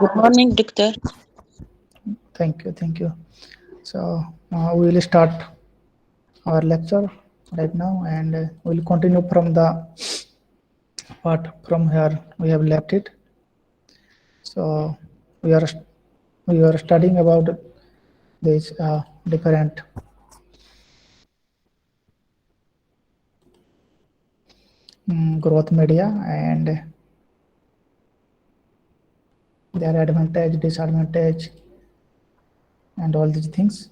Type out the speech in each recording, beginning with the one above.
Good morning, doctor. Thank you. So we will start our lecture right now, and we'll continue from the part from here we have left it. So we are studying about these different growth media and their advantage, disadvantage, and all these things.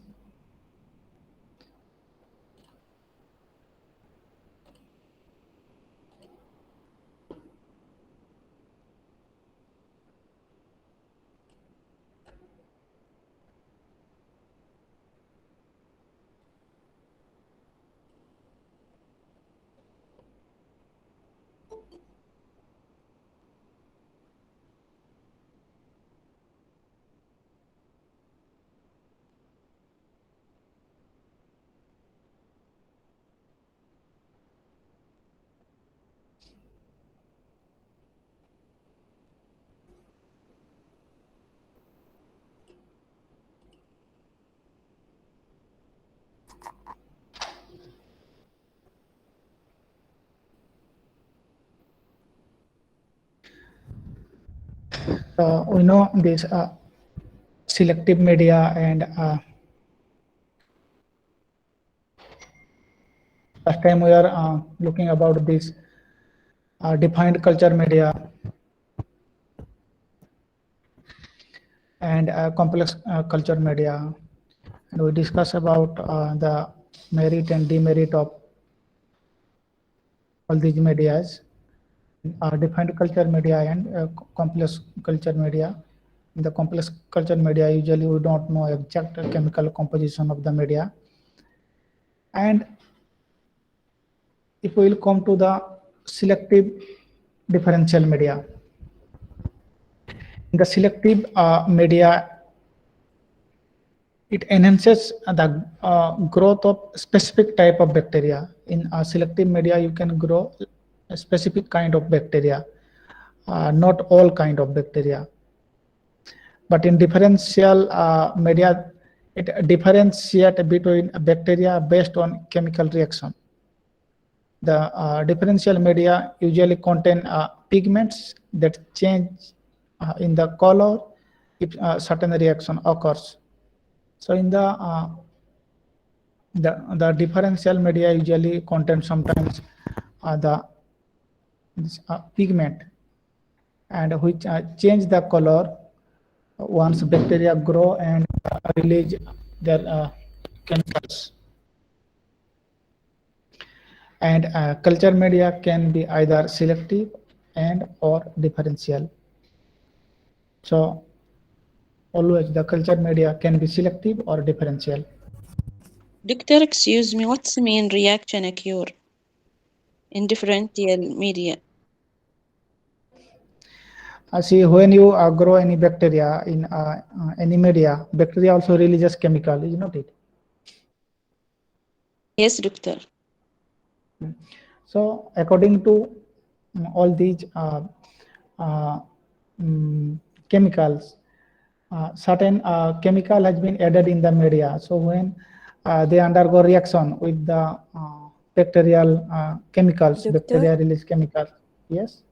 We know this selective media and last time we are looking about this defined culture media and complex culture media, and we discuss about the merit and demerit of all these medias, defined culture media and complex culture media. In the complex culture media, usually we don't know exact chemical composition of the media. And if we will come to the selective differential media, in the selective media, it enhances the growth of specific type of bacteria. In selective media, you can grow a specific kind of bacteria, not all kind of bacteria. But in differential media, it differentiates between bacteria based on chemical reaction. The differential media usually contain pigments that change in the color if certain reaction occurs. So in the differential media usually contain sometimes the pigment, and which change the color once bacteria grow and release their chemicals. And culture media can be either selective and or differential. So always the culture media can be selective or differential. Doctor, excuse me, what's the main reaction occur in differential media? See, when you grow any bacteria in any media, bacteria also releases chemical, is not it? Yes, doctor. So according to all these uh, chemicals, certain chemical has been added in the media. So when they undergo reaction with the bacterial chemicals, Doctor, bacteria release chemicals. Yes.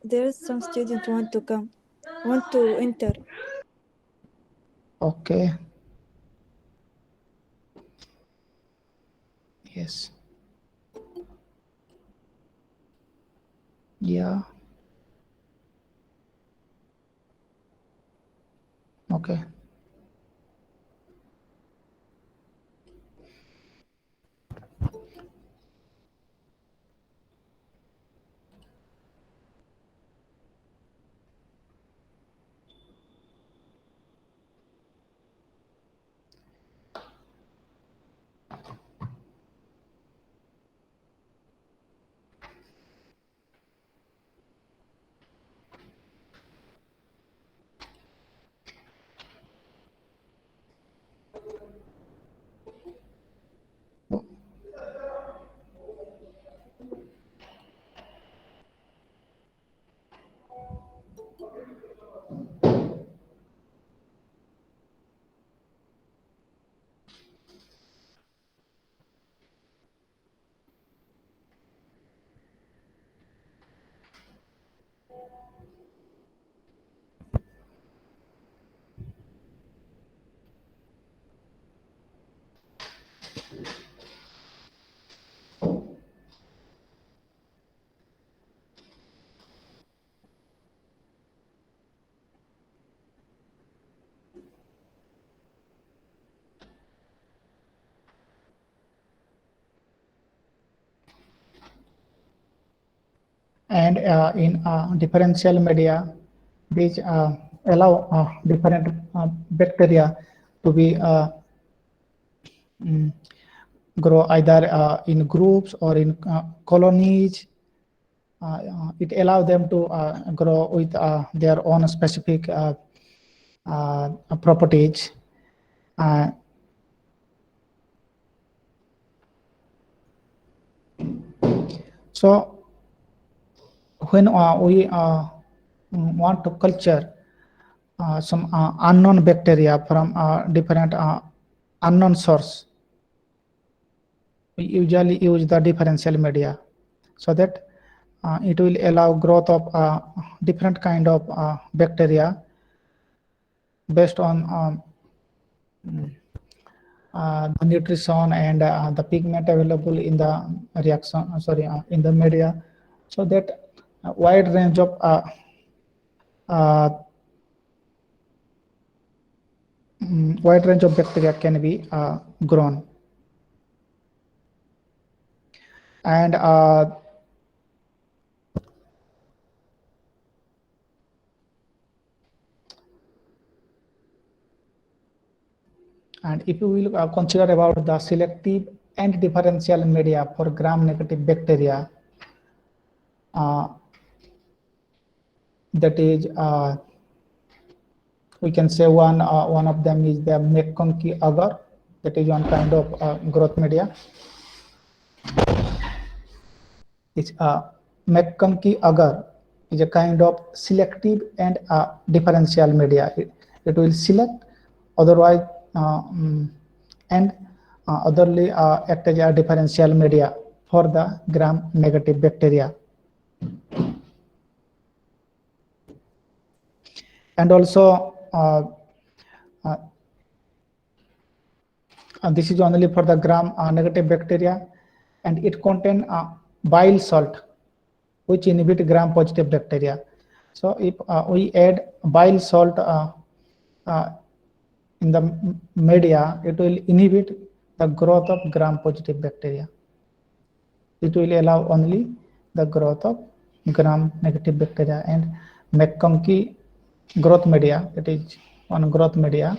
there's some student want to enter. Okay. Yes. Yeah. Okay. And in differential media, these allow different bacteria to be grow either in groups or in colonies. It allows them to grow with their own specific properties. So when we want to culture some unknown bacteria from different unknown source, we usually use the differential media, so that it will allow growth of different kind of bacteria based on the nutrition and the pigment available in the reaction, in the media, so that a wide range of bacteria can be grown. And if you will consider about the selective and differential media for gram-negative bacteria, that is, we can say one of them is the McConkey agar, that is one kind of growth media. It's McConkey agar is a kind of selective and differential media. It will select, otherwise and otherly act as a differential media for the gram-negative bacteria. And also this is only for the gram-negative bacteria, and it contains bile salt, which inhibit gram-positive bacteria. So if we add bile salt in the media, it will inhibit the growth of gram-positive bacteria. It will allow only the growth of gram-negative bacteria. And McConkey growth media, it is one growth media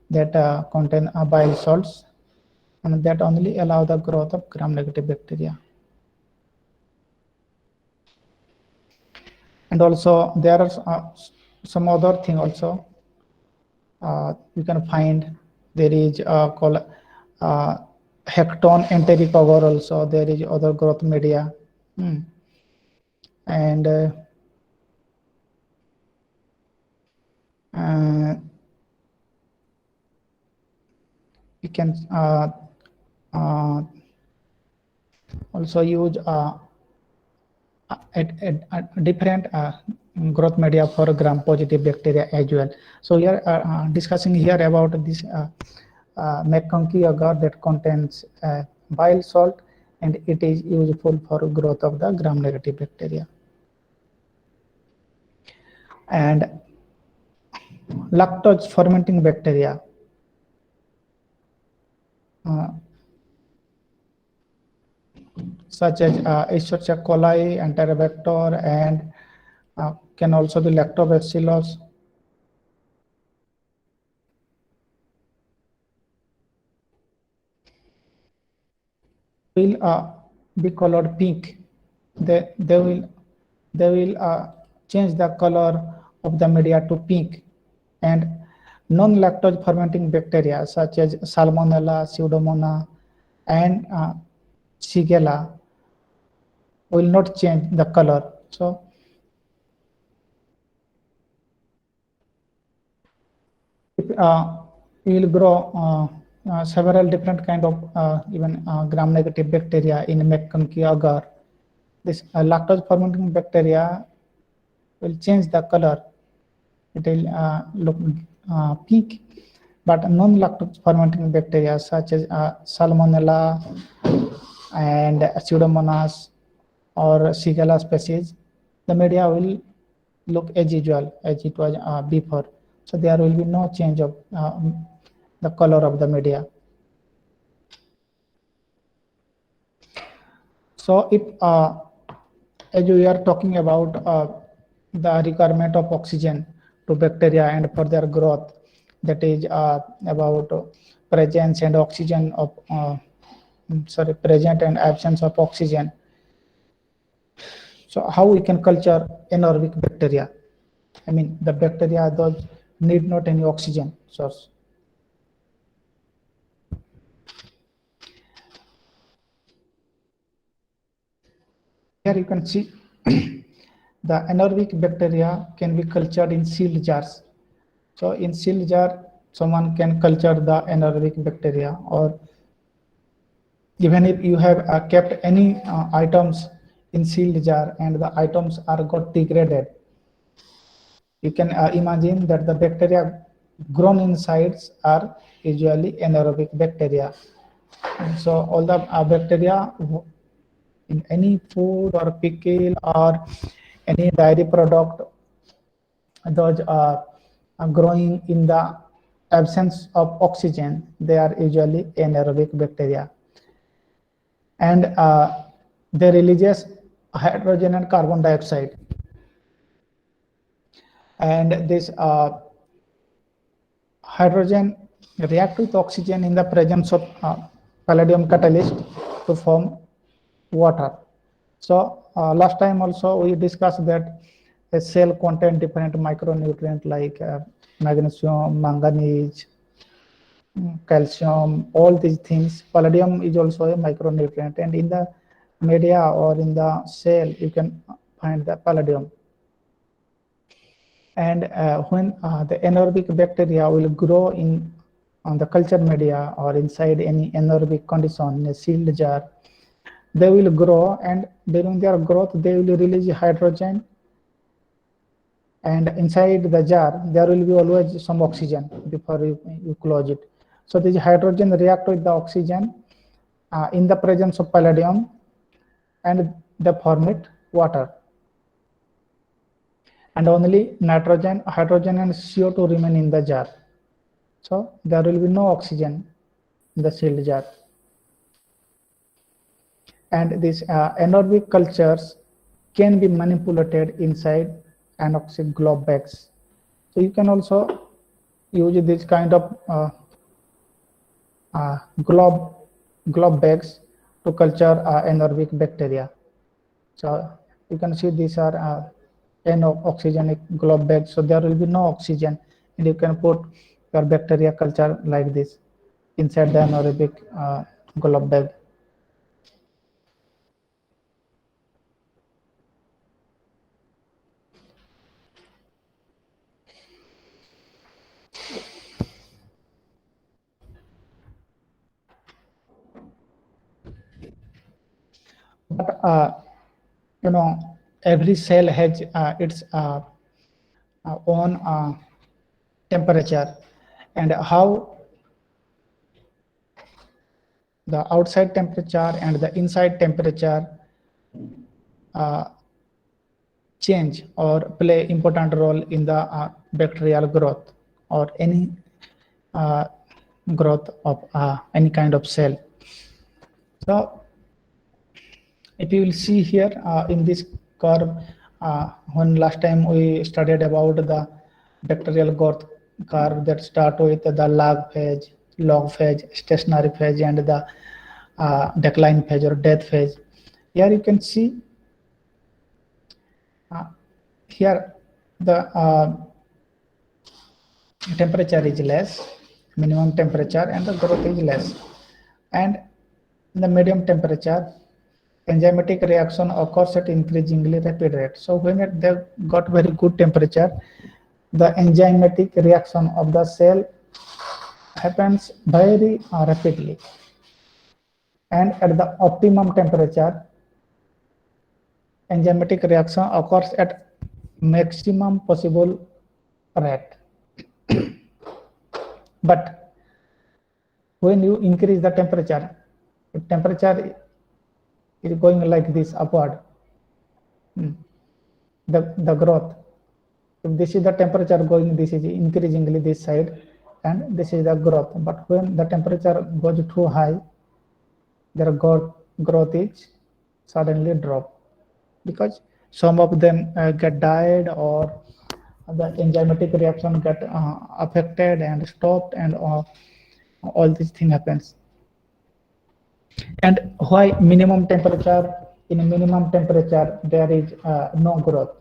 that contain bile salts, and that only allow the growth of gram-negative bacteria. And also there are some other thing also you can find. There is called Hecton enteric agar also. There is other growth media. And you can also use different growth media for gram-positive bacteria as well. So we are discussing here about this McConkey agar that contains bile salt, and it is useful for growth of the gram-negative bacteria. And lactose fermenting bacteria, such as Escherichia coli, Enterobacter, and can also be Lactobacillus. Will be colored pink. They will change the color of the media to pink. And non-lactose fermenting bacteria such as Salmonella, Pseudomonas, and Shigella will not change the color. So if we will grow several different kind of even gram-negative bacteria in McConkey agar, this lactose fermenting bacteria will change the color. It will look pink. But non-lactose fermenting bacteria such as Salmonella and Pseudomonas or Shigella species, the media will look as usual as it was before. So there will be no change of the color of the media. So if as we are talking about the requirement of oxygen to bacteria and for their growth, that is about presence and oxygen of present and absence of oxygen. So how we can culture anaerobic bacteria? I mean, the bacteria those need not any oxygen source. Here you can see the anaerobic bacteria can be cultured in sealed jars. So in sealed jar, someone can culture the anaerobic bacteria, or even if you have kept any items in sealed jar and the items are got degraded, you can imagine that the bacteria grown inside are usually anaerobic bacteria. And so all the bacteria in any food or pickle or any dairy product, those are growing in the absence of oxygen, they are usually anaerobic bacteria. And they releases hydrogen and carbon dioxide. And this hydrogen react with oxygen in the presence of palladium catalyst to form water. So last time also we discussed that a cell contain different micronutrient like magnesium, manganese, calcium, all these things. Palladium is also a micronutrient, and in the media or in the cell you can find the palladium. And when the anaerobic bacteria will grow in on the culture media or inside any anaerobic condition in a sealed jar, they will grow, and during their growth they will release hydrogen, and inside the jar there will be always some oxygen before you close it. So this hydrogen react with the oxygen in the presence of palladium, and they form it water. And only nitrogen, hydrogen and CO2 remain in the jar. So there will be no oxygen in the sealed jar. And these anaerobic cultures can be manipulated inside anoxic globe bags. So you can also use this kind of globe bags to culture anaerobic bacteria. So you can see these are oxygenic globe bags, so there will be no oxygen, and you can put your bacteria culture like this inside the anaerobic globe bag. But you know, every cell has its own temperature, and how the outside temperature and the inside temperature change or play important role in the bacterial growth or any growth of any kind of cell. So if you will see here in this curve, when last time we studied about the bacterial growth curve that start with the log phase, stationary phase, and the decline phase or death phase. Here you can see here the temperature is less, minimum temperature, and the growth is less. And in the medium temperature, enzymatic reaction occurs at increasingly rapid rate. So when they got very good temperature, the enzymatic reaction of the cell happens very rapidly. And at the optimum temperature, enzymatic reaction occurs at maximum possible rate. But when you increase the temperature, if temperature is going like this upward, the growth, if this is the temperature going, this is increasingly this side, and this is the growth. But when the temperature goes too high, their growth is suddenly drop. because some of them get died, or the enzymatic reaction get affected and stopped, and all these thing happens. And why minimum temperature? In a minimum temperature there is no growth,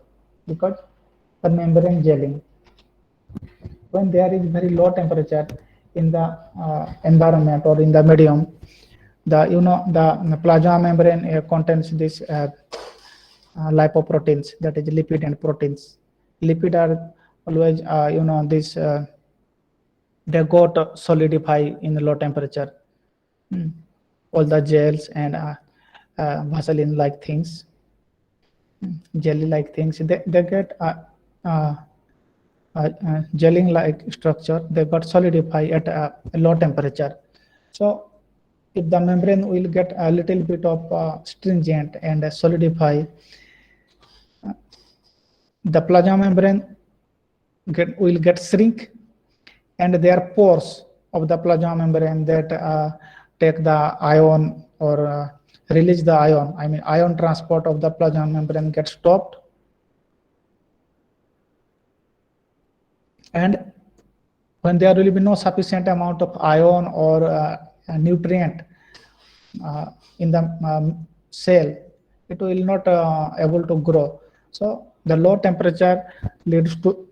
because the membrane gelling. When there is very low temperature in the environment or in the medium, the plasma membrane contains this lipoproteins, that is lipid and proteins. Lipid are always this they got solidify in low temperature. All the gels and Vaseline like things, jelly like things, they get gelling like structure, they got solidify at a low temperature. So if the membrane will get a little bit of stringent and solidify, the plasma membrane will get shrink, and there are pores of the plasma membrane that take the ion or release the ion. I mean, ion transport of the plasma membrane gets stopped, and when there will be no sufficient amount of ion or nutrient in the cell, it will not able to grow. So the low temperature leads to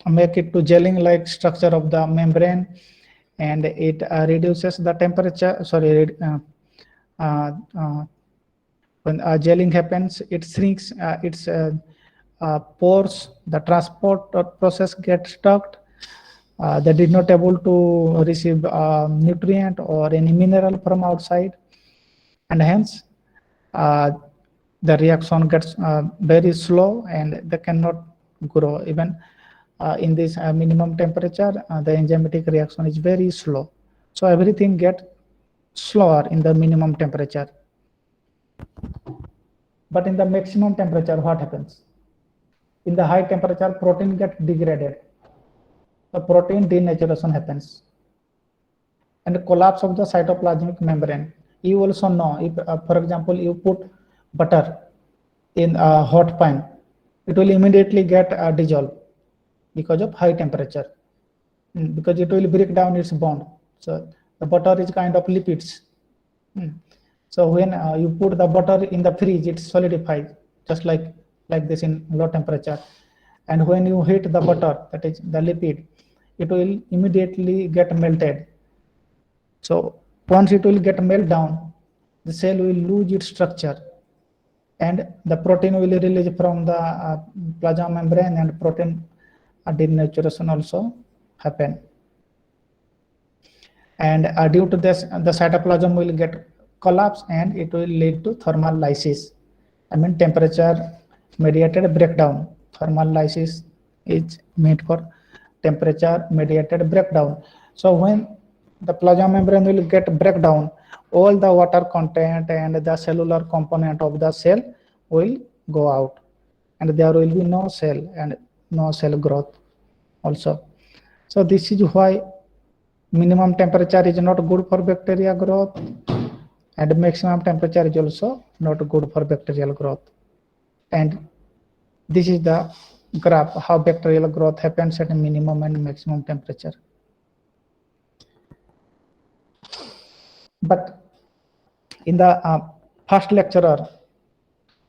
make it to gelling like structure of the membrane, and it reduces the temperature. When gelling happens, it shrinks its pores, the transport process gets stuck. They did not able to receive nutrient or any mineral from outside, and hence the reaction gets very slow, and they cannot grow. Even in this minimum temperature, the enzymatic reaction is very slow. So everything gets slower in the minimum temperature. But in the maximum temperature, what happens? In the high temperature, protein gets degraded. The protein denaturation happens, and the collapse of the cytoplasmic membrane. You also know, if for example you put butter in a hot pan, it will immediately get dissolved because of high temperature, because it will break down its bond. So the butter is kind of lipids. So when you put the butter in the fridge, it solidifies just like this in low temperature. And when you heat the butter, that is the lipid, it will immediately get melted. So once it will get melt down, the cell will lose its structure, and the protein will release from the plasma membrane, and protein denaturation also happen. And due to this, the cytoplasm will get collapse, and it will lead to thermal lysis. I mean, temperature mediated breakdown. Thermal lysis is meant for temperature mediated breakdown. So when the plasma membrane will get breakdown, all the water content and the cellular component of the cell will go out, and there will be no cell and no cell growth also. So this is why minimum temperature is not good for bacteria growth, and maximum temperature is also not good for bacterial growth. And this is the graph how bacterial growth happens at a minimum and maximum temperature. But in the first lecturer,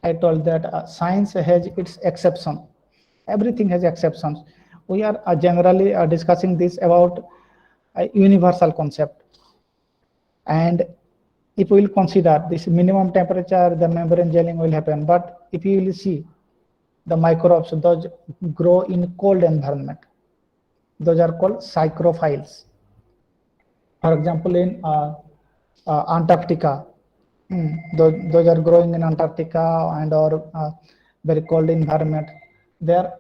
I told that science has its exception. Everything has exceptions. We are generally discussing this about a universal concept. And if we will consider this minimum temperature, the membrane gelling will happen. But if you will see the microbes, those grow in cold environment. Those are called psychrophiles. For example, in Antarctica, those are growing in Antarctica and or very cold environment. They are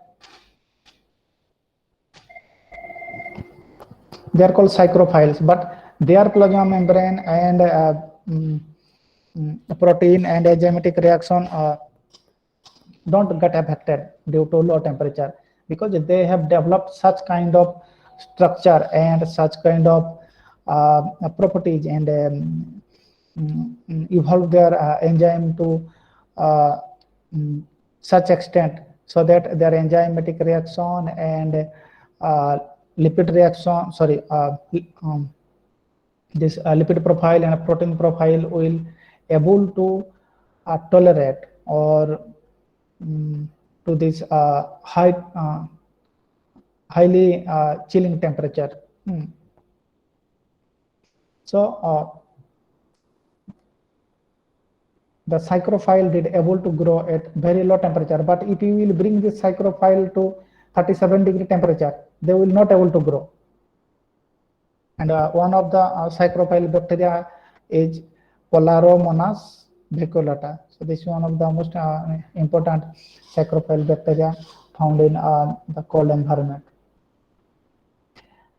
called psychrophiles, but their plasma membrane and protein and enzymatic reaction don't get affected due to low temperature, because they have developed such kind of structure and such kind of properties, and evolve their enzyme to such extent so that their enzymatic reaction and lipid reaction, this lipid profile and protein profile will able to tolerate or to this highly chilling temperature. So the psychrophile did able to grow at very low temperature, but if you will bring this psychrophile to 37-degree temperature, they will not able to grow. And one of the psychrophile bacteria is Polaromonas baculata. So this is one of the most important psychrophile bacteria found in the cold environment.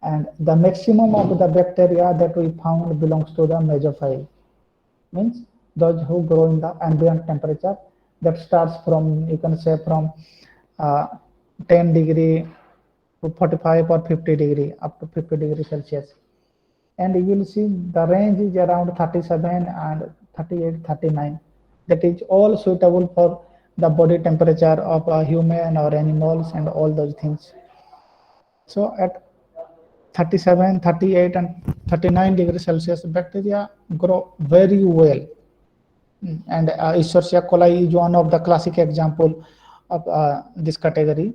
And the maximum of the bacteria that we found belongs to the mesophile, means those who grow in the ambient temperature, that starts from, you can say, from 10 degree to 45 or 50 degree up to 50 degrees Celsius. And you will see the range is around 37 and 38, 39. That is all suitable for the body temperature of a human or animals and all those things. So at 37, 38 and 39 degrees Celsius, bacteria grow very well. And Escherichia coli is one of the classic example of this category.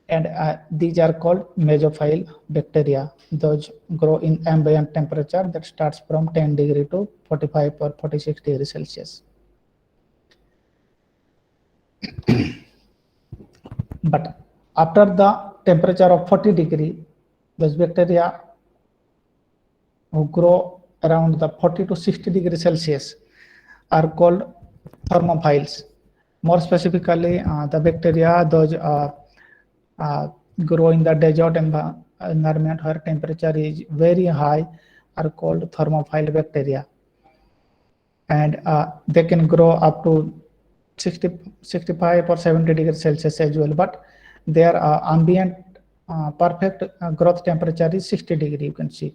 And these are called mesophile bacteria. Those grow in ambient temperature that starts from 10 degree to 45 or 46 degrees Celsius. But after the temperature of 40 degree, those bacteria who grow around the 40 to 60 degrees Celsius are called thermophiles. More specifically, the bacteria those grow in the desert environment where temperature is very high are called thermophile bacteria. And they can grow up to 60, 65 or 70 degrees Celsius as well, but their ambient perfect growth temperature is 60 degree, you can see.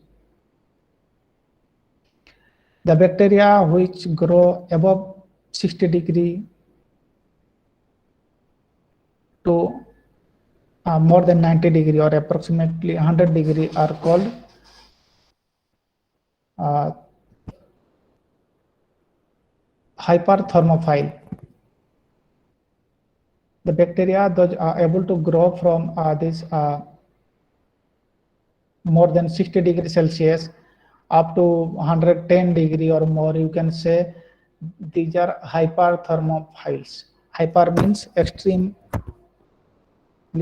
The bacteria which grow above 60 degree to more than 90 degree or approximately 100 degree are called hyperthermophile. The bacteria those are able to grow from this more than 60 degrees Celsius up to 110 degree or more, you can say these are hyperthermophiles. Hyper means extremely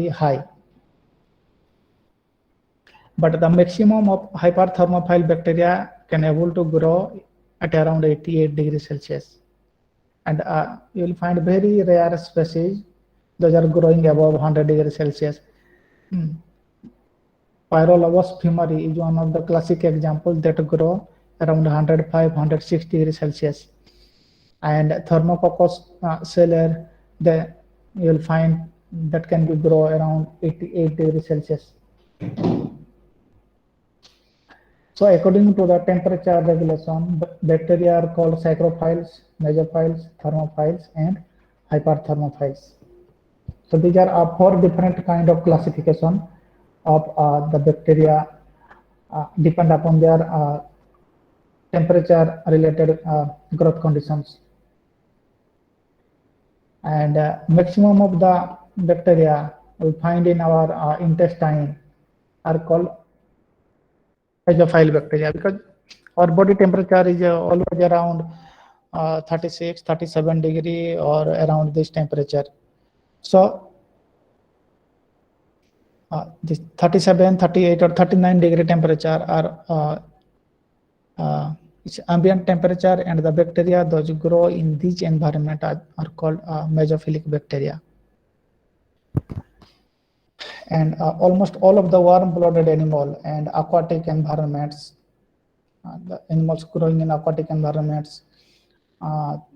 high. But the maximum of hyperthermophile bacteria can able to grow at around 88 degrees Celsius. And you will find very rare species, those are growing above 100 degrees Celsius. Pyrolobos fumari is one of the classic examples that grow around 105, 106 degrees Celsius. And Thermococcus celer, you will find that can be grow around 88 degrees Celsius. So according to the temperature regulation, bacteria are called psychrophiles, mesophiles, thermophiles, and hyperthermophiles. So these are 4 different kind of classification of the bacteria depend upon their temperature related growth conditions. And maximum of the bacteria we find in our intestine are called mesophile bacteria, because our body temperature is always around 36, 37 degree or around this temperature. So this 37, 38 or 39 degree temperature are it's ambient temperature, and the bacteria those grow in this environment are called mesophilic bacteria. And almost all of the warm-blooded animal and aquatic environments, the animals growing in aquatic environments,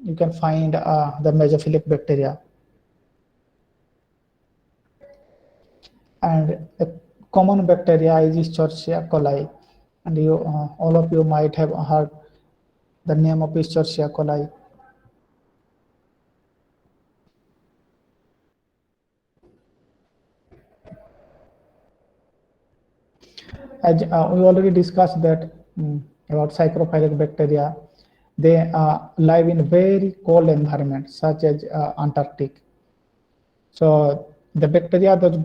you can find the mesophilic bacteria. And a common bacteria is Escherichia coli, and you all of you might have heard the name of Escherichia coli. as we already discussed that about psychrophilic bacteria, they live in very cold environments such as Antarctic. So the bacteria that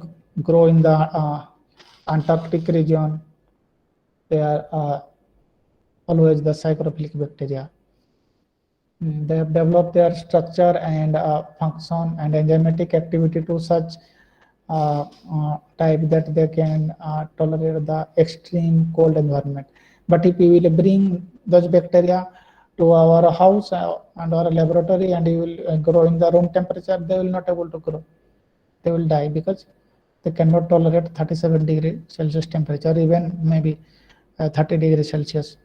grow in the Antarctic region, they are always the psychrophilic bacteria. They have developed their structure and function and enzymatic activity to such type that they can tolerate the extreme cold environment. But if we will bring those bacteria to our house and our laboratory and you will grow in the room temperature, they will not able to grow. They will die because they cannot tolerate 37 degree Celsius temperature, even maybe 30 degrees Celsius.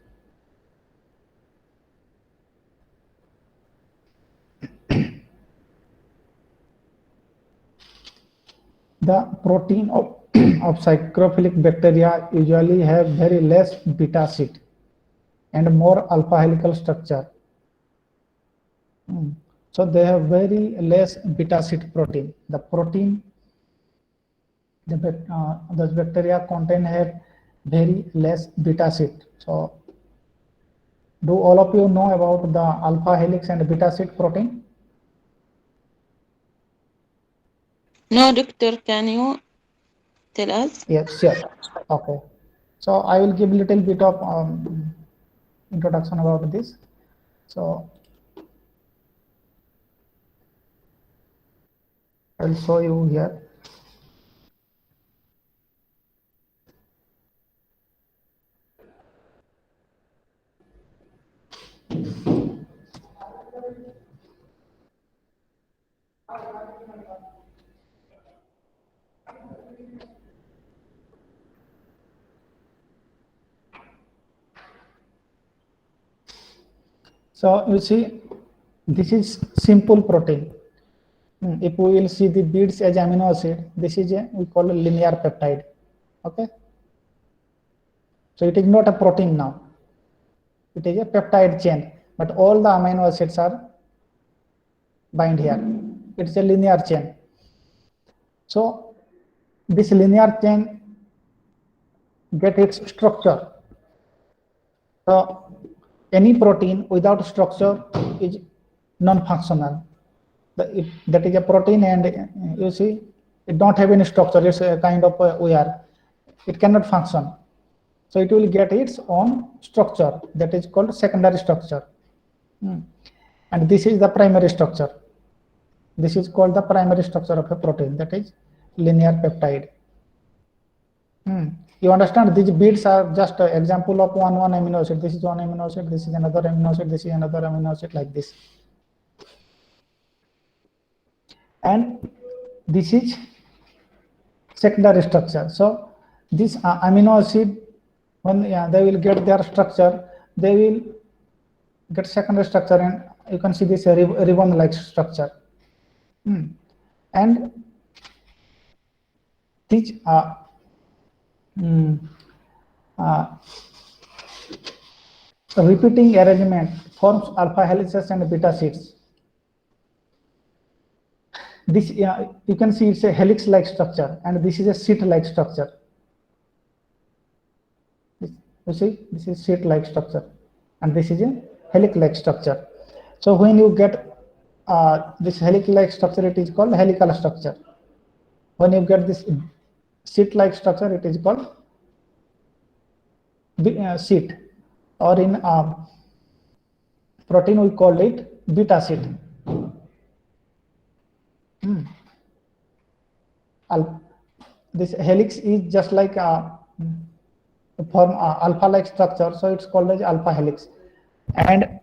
The protein of psychrophilic bacteria usually have very less beta sheet and more alpha helical structure. So they have very less beta sheet protein. The protein those bacteria contain have very less beta sheet. So do all of you know about the alpha helix and beta sheet protein? No, doctor, can you tell us? Yes, sure. Okay. So I will give a little bit of introduction about this. So I'll show you here. So you see, this is simple protein. If we will see the beads as amino acid, this is a we call a linear peptide. Okay. So it is not a protein now. It is a peptide chain, but all the amino acids are bind here. It's a linear chain. So this linear chain get its structure. So any protein without structure is non-functional. That is a protein, and you see it don't have any structure. It's a kind of wear. It cannot function. So it will get its own structure that is called secondary structure. And this is the primary structure. This is called the primary structure of a protein, that is linear peptide. You understand, these beads are just an example of one amino acid. This is one amino acid, this is another amino acid, this is another amino acid, like this. And this is secondary structure. So this amino acid, when they will get their structure, they will get secondary structure, and you can see this ribbon-like structure. And this repeating arrangement forms alpha helices and beta sheets. This you can see it's a helix-like structure, and this is a sheet-like structure. You see, this is sheet-like structure, and this is a helix-like structure. So when you get this helix-like structure, it is called helical structure. When you get this sheet-like structure, it is called sheet, or in protein we call it beta sheet. This helix is just like form alpha-like structure, so it's called as alpha helix. And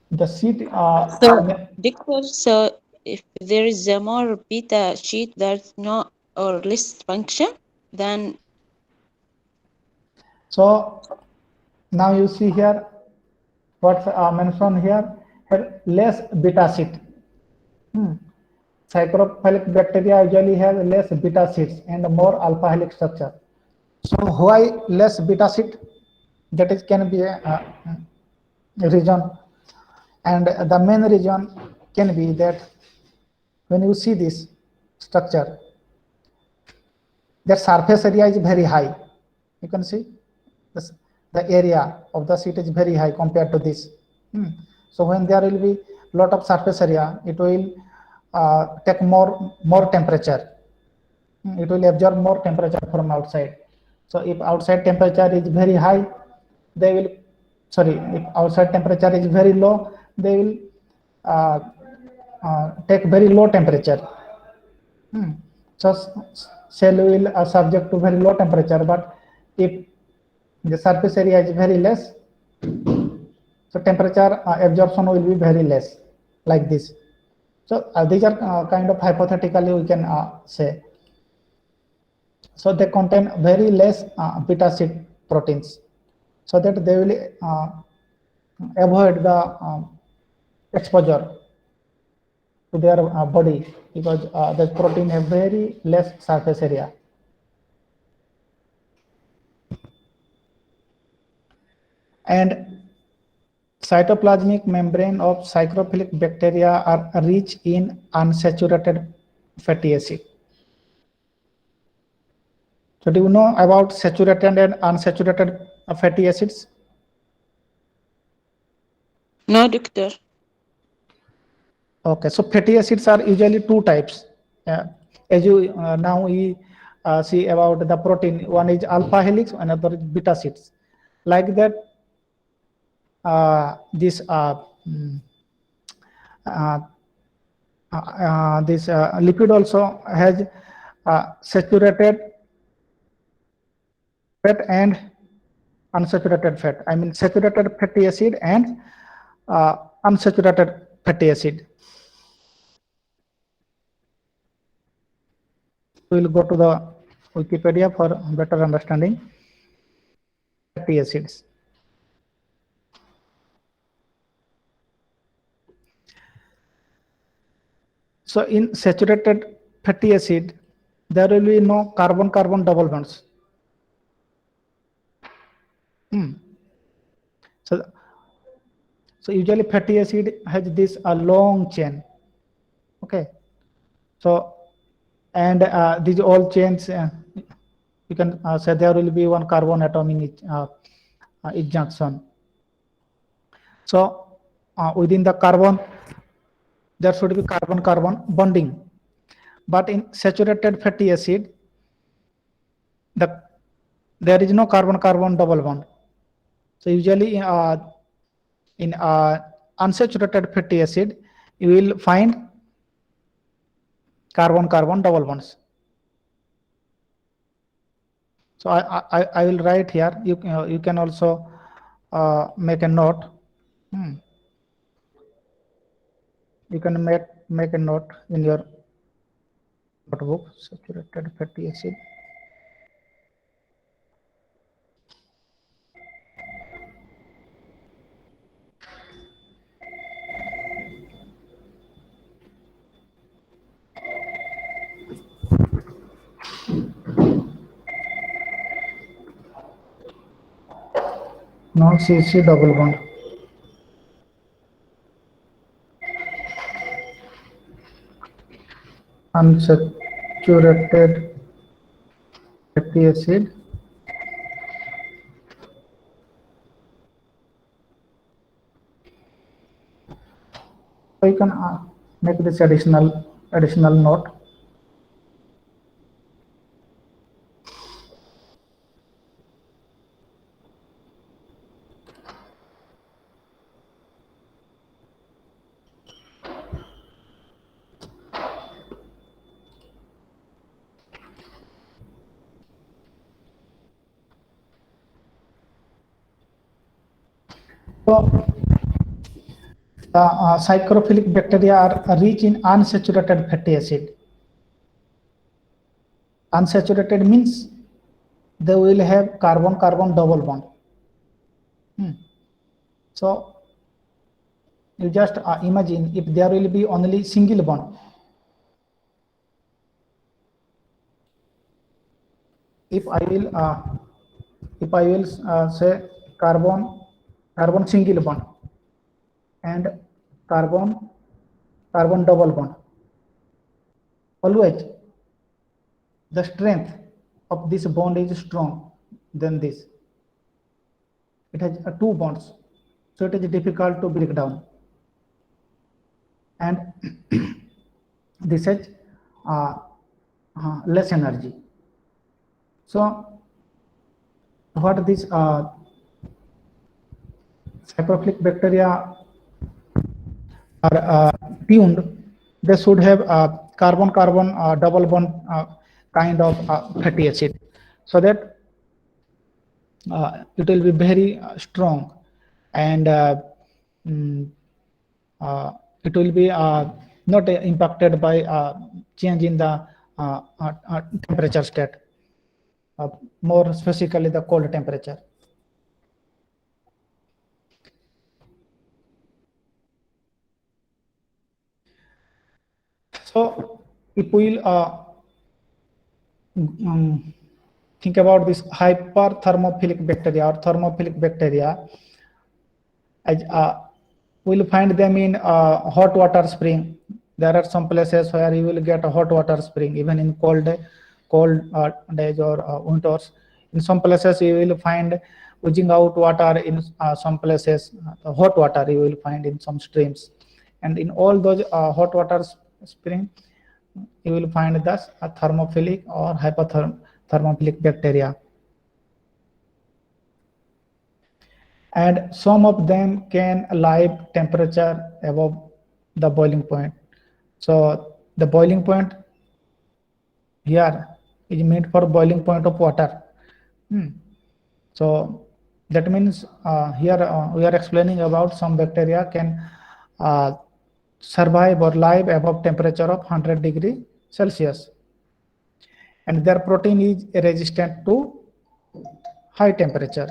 the sheet. So, doctor, so if there is a more beta sheet, there's no or less function, then. So now you see here what's mentioned here, less beta sheet. Psychrophilic bacteria usually have less beta sheets and more alpha helix structure. So why less beta sheet? That is can be a reason, and the main reason can be that when you see this structure, their surface area is very high. You can see this, the area of the sheet is very high compared to this. So when there will be lot of surface area, it will take more temperature. It will absorb more temperature from outside. So if outside temperature is very high, they will, sorry, if outside temperature is very low, they will take very low temperature. So cell will subject to very low temperature, but if the surface area is very less, so temperature absorption will be very less, like this. So these are kind of hypothetically we can say. So they contain very less beta sheet proteins, so that they will avoid the exposure to their body, because the protein have very less surface area. And cytoplasmic membrane of psychrophilic bacteria are rich in unsaturated fatty acid. So do you know about saturated and unsaturated fatty acids? No, doctor. Okay, so fatty acids are usually two types. As you now we see about the protein, one is alpha helix, another is beta sheets. Like that, this lipid also has saturated fat and unsaturated fat. I mean saturated fatty acid and unsaturated fatty acid. We will go to the Wikipedia for better understanding fatty acids. So in saturated fatty acid, there will be no carbon-carbon double bonds. So usually fatty acid has this long chain. Okay. So and these all chains, you can say there will be one carbon atom in each junction. So within the carbon, there should be carbon-carbon bonding. But in saturated fatty acid, there is no carbon-carbon double bond. So usually in unsaturated fatty acid, you will find carbon-carbon double bonds. So I will write here. You can also make a note. You can make a note in your notebook. Saturated fatty acid. Non-CC double bond. Unsaturated fatty acid. So you can make this additional note. So the psychrophilic bacteria are rich in unsaturated fatty acid. Unsaturated means they will have carbon-carbon double bond. So you just imagine if there will be only single bond. If I will say carbon single bond and carbon double bond, always the strength of this bond is strong than this. It has two bonds, so it is difficult to break down. And this has less energy. So what these saprophytic bacteria are tuned, they should have carbon-carbon double bond kind of fatty acid, so that it will be very strong, and it will be not impacted by change in the temperature state, more specifically the cold temperature. So if we will think about this hyperthermophilic bacteria or thermophilic bacteria, as we'll find them in hot water spring. There are some places where you will get a hot water spring, even in cold days or winters. In some places you will find oozing out water. In some places hot water you will find in some streams, and in all those hot water spring you will find thus a thermophilic or hyperthermophilic bacteria. And some of them can live temperature above the boiling point. So the boiling point here is meant for boiling point of water. So that means here we are explaining about some bacteria can survive or live above temperature of 100 degrees Celsius, and their protein is resistant to high temperature.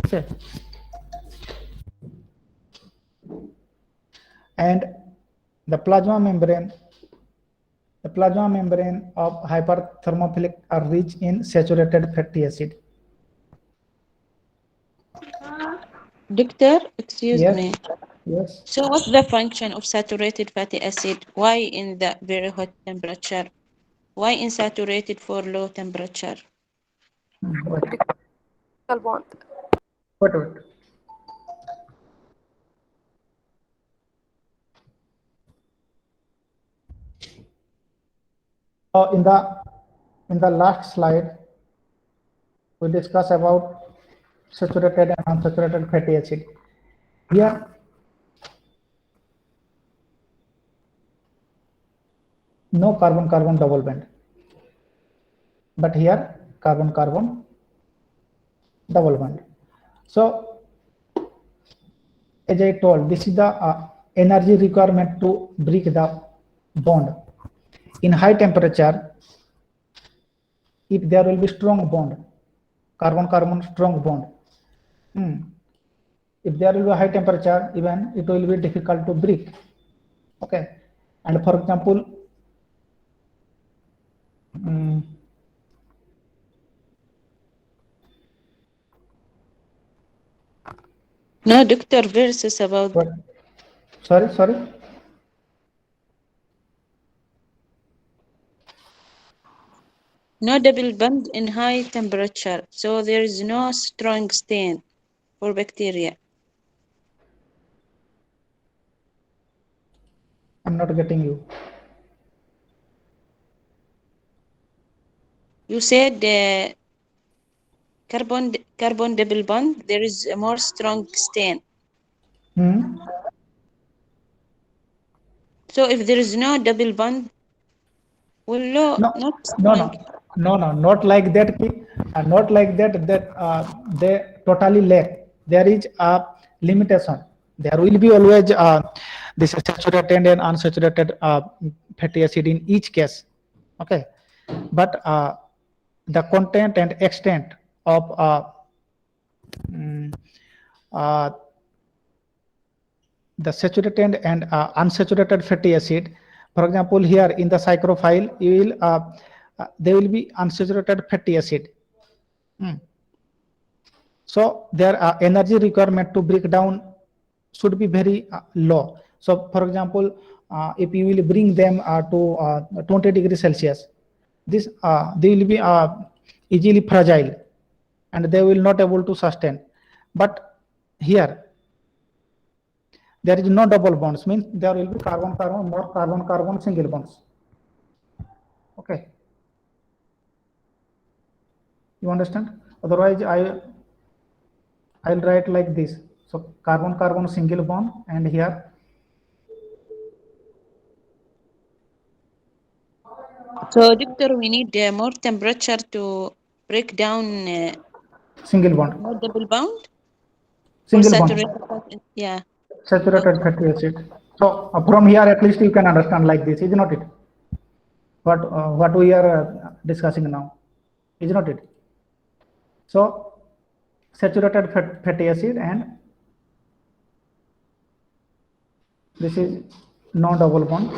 Okay. And the plasma membrane of hyperthermophilic are rich in saturated fatty acid. Doctor, excuse Yes. me. Yes. So what's the function of saturated fatty acid? Why in the very hot temperature? Why in saturated for low temperature? Wait. Bond. Wait. In the last slide, we discuss about saturated and unsaturated fatty acid. Here, no carbon-carbon double bond, but here carbon-carbon double bond. So, as I told, this is the energy requirement to break the bond. In high temperature, if there will be strong bond, carbon-carbon strong bond, if there will be high temperature, even it will be difficult to break. Okay, and for example, No, doctor, verses about. what? Sorry. No double bond in high temperature, so there is no strong stain for bacteria. I'm not getting you. You said carbon double bond, there is a more strong stain. So if there is no double bond, well, not strong. No, not like that. Not like that. They totally lack. There is a limitation. There will be always this saturated and unsaturated fatty acid in each case. Okay, but the content and extent of the saturated and unsaturated fatty acid. For example, here in the psychrophile, you will there will be unsaturated fatty acid. So their energy requirement to break down should be very low. So, for example, if you will bring them to 20 degrees Celsius, this they will be easily fragile and they will not able to sustain. But here there is no double bonds, means there will be carbon carbon, more carbon carbon, single bonds. Okay, you understand? Otherwise I'll write like this. So carbon carbon single bond, and here So, doctor, we need more temperature to break down single bond, more double bound for single bond, saturated fat. Yeah. saturated Okay. fatty acid. So from here at least you can understand like this, is not it? What we are discussing now, is not it? So saturated fatty acid, and this is no double bond,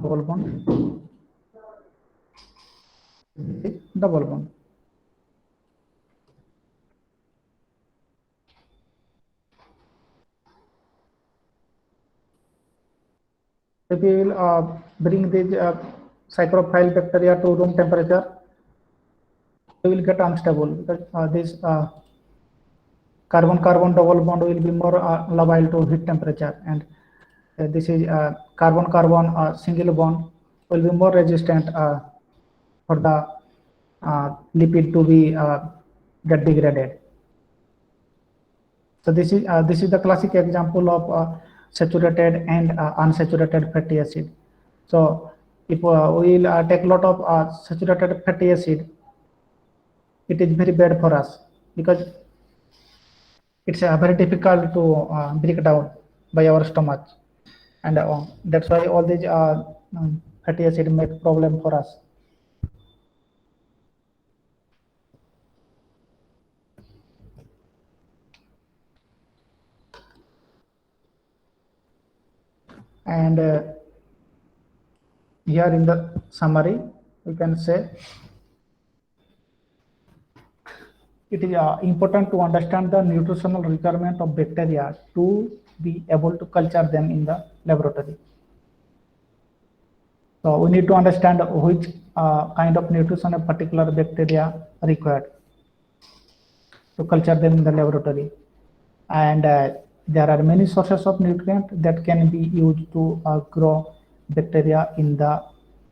double bond, double bond. If we will bring these psychrophile bacteria to room temperature, we will get unstable, because this carbon carbon double bond will be more liable to heat temperature, and this is carbon carbon single bond will be more resistant for the lipid to be get degraded. So this is the classic example of saturated and unsaturated fatty acid. So if we will take a lot of saturated fatty acid, it is very bad for us, because it's very difficult to break down by our stomach, and that's why all these fatty acid make problem for us. And here in the summary we can say it is important to understand the nutritional requirement of bacteria to be able to culture them in the laboratory. So we need to understand which kind of nutrition a particular bacteria required to culture them in the laboratory. And there are many sources of nutrient that can be used to grow bacteria in the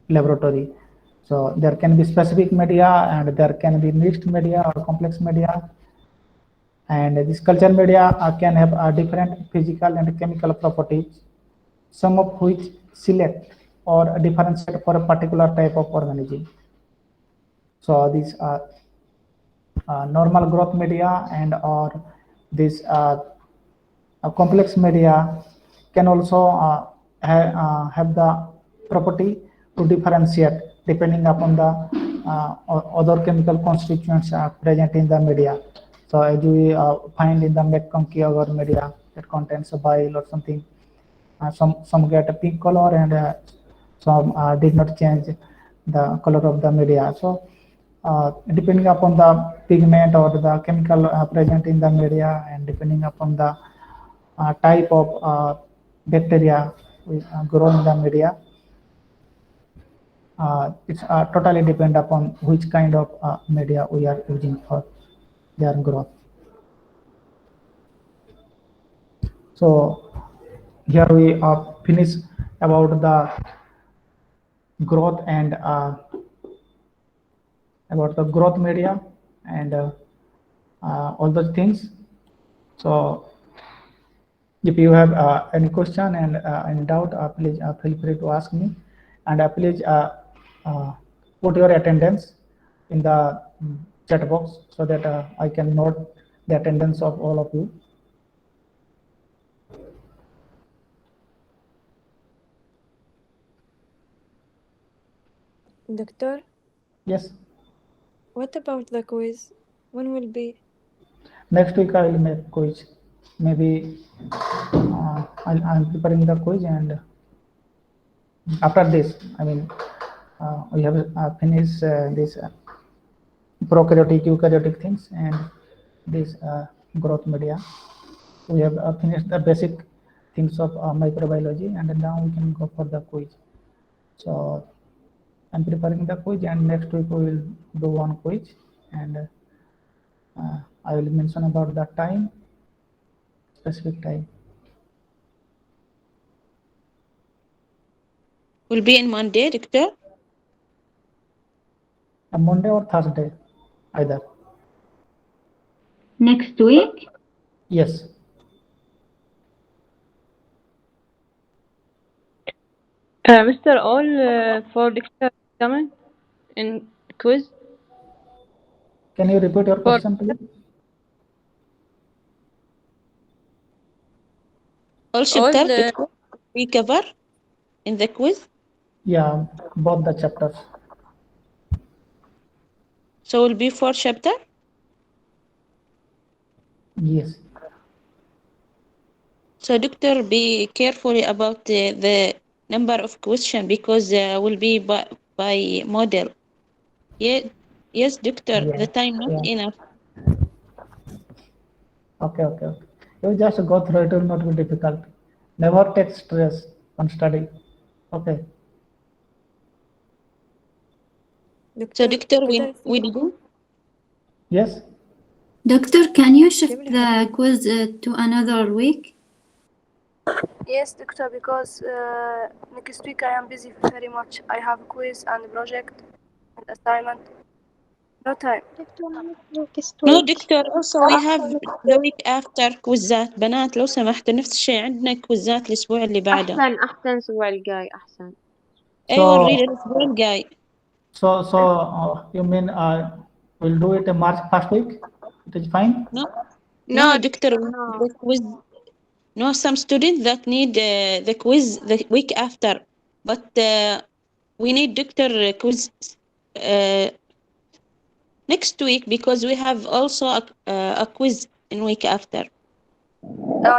laboratory. So there can be specific media, and there can be mixed media or complex media. And this culture media can have different physical and chemical properties, some of which select or differentiate for a particular type of organism. So these normal growth media and or this complex media can also have the property to differentiate depending upon the other chemical constituents present in the media. So as we find in the McConkey agar media that contains a bile or something, some get a pink color, and some did not change the color of the media. So depending upon the pigment or the chemical present in the media, and depending upon the type of bacteria grown in the media, it's totally depend upon which kind of media we are using for their growth. So here we finish about the growth and about the growth media and all those things. So if you have any question and any doubt, please feel free to ask me, and please put your attendance in the chat box so that I can note the attendance of all of you. Doctor, Yes, what about the quiz? When will be? next week I will make quiz. Maybe I'm preparing the quiz, and after this, I mean, we have finished this prokaryotic, eukaryotic things, and this growth media. We have finished the basic things of microbiology, and now we can go for the quiz. So I'm preparing the quiz, and next week we will do one quiz, and I will mention about the time, specific time. Will be in Monday, Doctor? Monday or Thursday, either. Next week? Yes. Mr. All for lecture coming in quiz. Can you repeat your question, please? All All chapter the Doctor, we cover in the quiz. Yeah, both the chapters. So will be 4 chapter. Yes. So Doctor, be careful about the number of question because will be by model. Yeah, yes, Doctor. Yeah. The time not Yeah. enough. Okay. Okay. Okay. You just go through. It will not be difficult. Never take stress on study. Okay. So Doctor, Doctor, could I we see? do. Yes. Doctor, can you shift Give me the quiz to another week? Yes, doctor, because next week I am busy very much. I have a quiz and project and assignment. No time. No Doctor, also we have the week after كويزات بنات لو سمحتوا نفس الشيء عندنا كويزات الأسبوع اللي بعده. أحسن الأسبوع الجاي أحسن. أيوة So نريد الأسبوع الجاي. you mean we'll do it in March first week? It is fine. No Doctor, the quiz. No, some students that need the quiz the week after, but we need Doctor quiz next week because we have also a quiz in week after.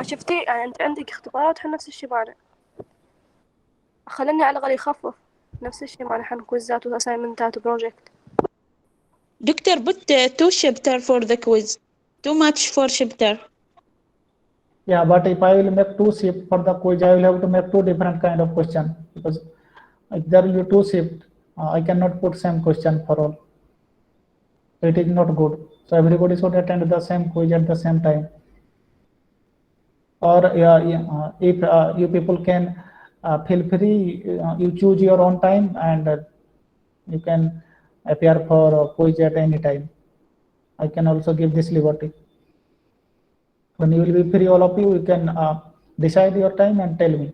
شفتي يعني أنت عندك اختبارات نفس الشيء معنا. خليني على الأقل يخفف نفس الشيء معنا حن كويزات وأسايمنتات وبروجكت. Doctor, put 2 chapter for the quiz. Too much for chapter. Yeah, but if I will make 2 shift for the quiz, I will have to make 2 different kind of question because if there will be 2 shift, I cannot put same question for all. So it is not good. So everybody should attend the same quiz at the same time. Or if you people can feel free, you choose your own time and you can appear for quiz at any time. I can also give this liberty. When you will be free, all of you can decide your time and tell me.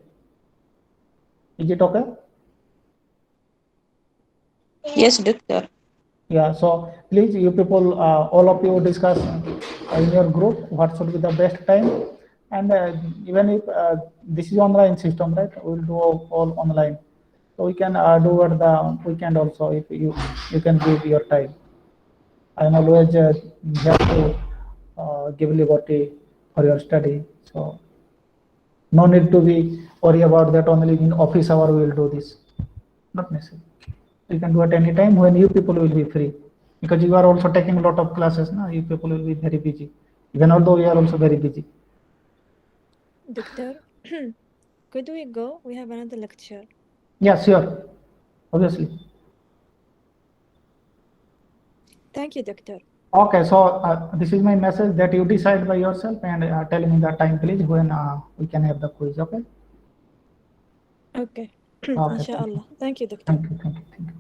Is it okay? Yes, Doctor. Yeah, so please, you people, all of you discuss in your group what should be the best time. And even if this is online system, right, we'll do all online. So we can do at the weekend also if you can give your time. I'm always here to give liberty for your study. So no need to be worry about that only in office hour we will do this. Not necessary. You can do at any time when you people will be free. Because you are also taking a lot of classes now, you people will be very busy. Even although we are also very busy. Doctor, could we go? We have another lecture. Yeah, sure. Obviously. Thank you, Doctor. Okay, so this is my message that you decide by yourself and tell me the time please when we can have the quiz, okay? Okay. Okay, Inshallah. Thank you, Doctor. thank you, thank you, thank you.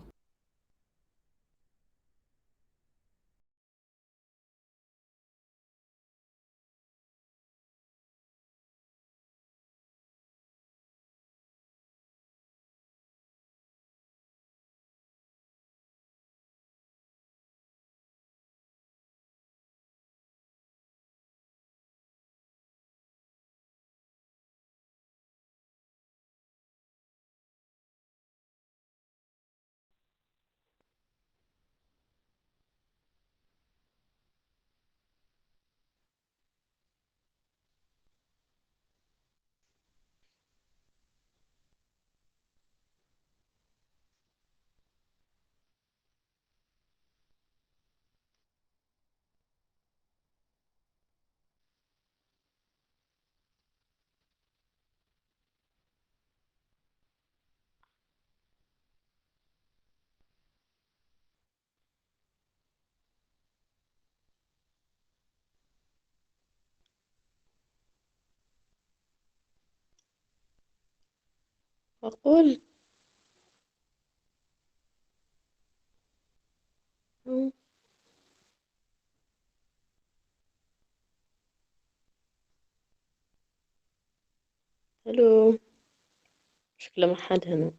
أقول الو، شكله ما حد هنا.